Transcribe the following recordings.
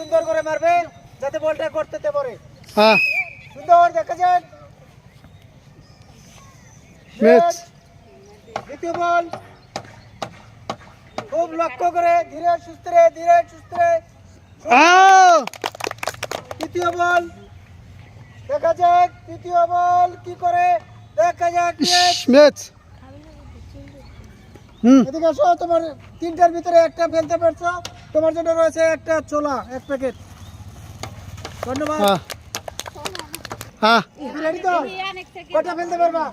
সুন্দর করে মারবে যাতে বলটা করতে পারে। হ্যাঁ সুন্দর দেখা যাক ম্যাচ দ্বিতীয় বল খুব লক্ষ্য করে ধীরে সুস্থে তৃতীয় বল দেখা যাক তৃতীয় বল কি করে দেখা যাক ম্যাচ এদিকে আসো তোমার তিনটার ভিতরে একটা ফেলতে পারছো তোমার জন্য রয়েছে একটা ছোলা এক প্যাকেট ধন্যবাদ হ্যাঁ রেডি তো কটা ফেলতে পারবা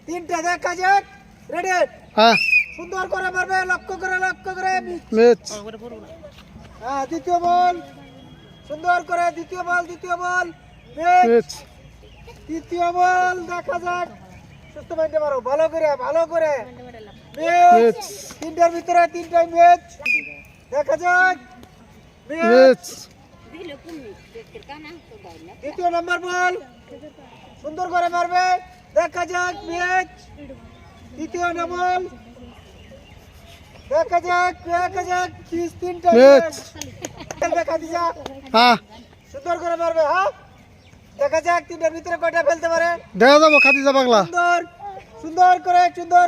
তিনটা দেখা যাক রেডি হ্যাঁ সুন্দর করে মারবে লক্ষ্য করে ম্যাচ হ্যাঁ দ্বিতীয় বল সুন্দর করে দ্বিতীয় বল ম্যাচ তৃতীয় বল দেখা যাক সুস্থ মাইন্ডে মারো ভালো করে ম্যাচ তিনটার ভিতরে তিনটাই ম্যাচ দেখা যাক ম্যাচ দ্বিতীয় নম্বর বল সুন্দর করে মারবে দেখা যাক ম্যাচ তৃতীয় নম্বর দেখা যাক তিনটা ম্যাচ দেখা দিছা হ্যাঁ সুন্দর করে মারবে হ্যাঁ দেখা যাক তিনটার ভিতরে কয়টা ফেলতে পারে দেখা যাবো খাদিজা পাগলা সুন্দর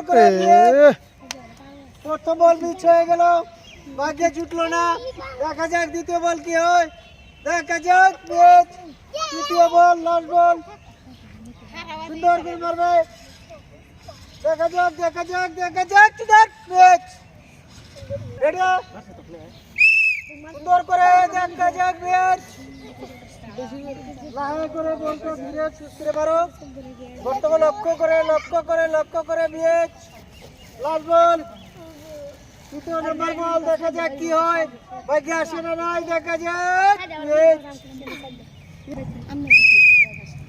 করে প্রথম বল মিস হয়ে গেল ভাগ্যে জুটলো না দেখা যাক দ্বিতীয় বল কি হয় দেখা যাক ম্যাচ তৃতীয় বল লাস্ট বল সুন্দর করে মারবে দেখা যাক ম্যাচ রেডি সুন্দর করে দেখা যাক ম্যাচ লাহে করে বলতো ধীরে সুস্থে মারো বর্তমান লক্ষ্য করে ম্যাচ লাস্ট বল তৃতীয় নম্বর বল দেখা যাক কি হয় ভাগ্যে আসে না নাই দেখা যাক ম্যাচ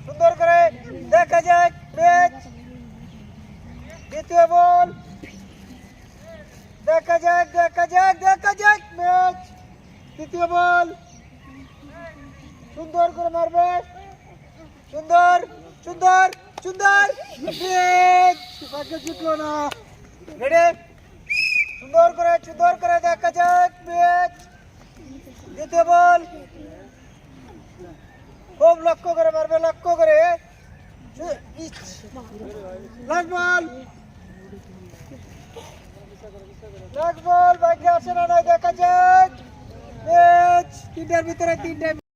সুন্দর করে দেখা যাক ম্যাচ দ্বিতীয় বল দেখা যাক ম্যাচ তৃতীয় বল সুন্দর করে মারবে সুন্দর ম্যাচ ভাগ্যে জুটলো না রেডি সুন্দর করে দেখা যাক ম্যাচ দ্বিতীয় বল খুব লক্ষ্য করে মারবে লাস্ট বল ভাগ্যে আসে না নাই দেখা যাক ম্যাচ তিনটার ভিতরে তিনটা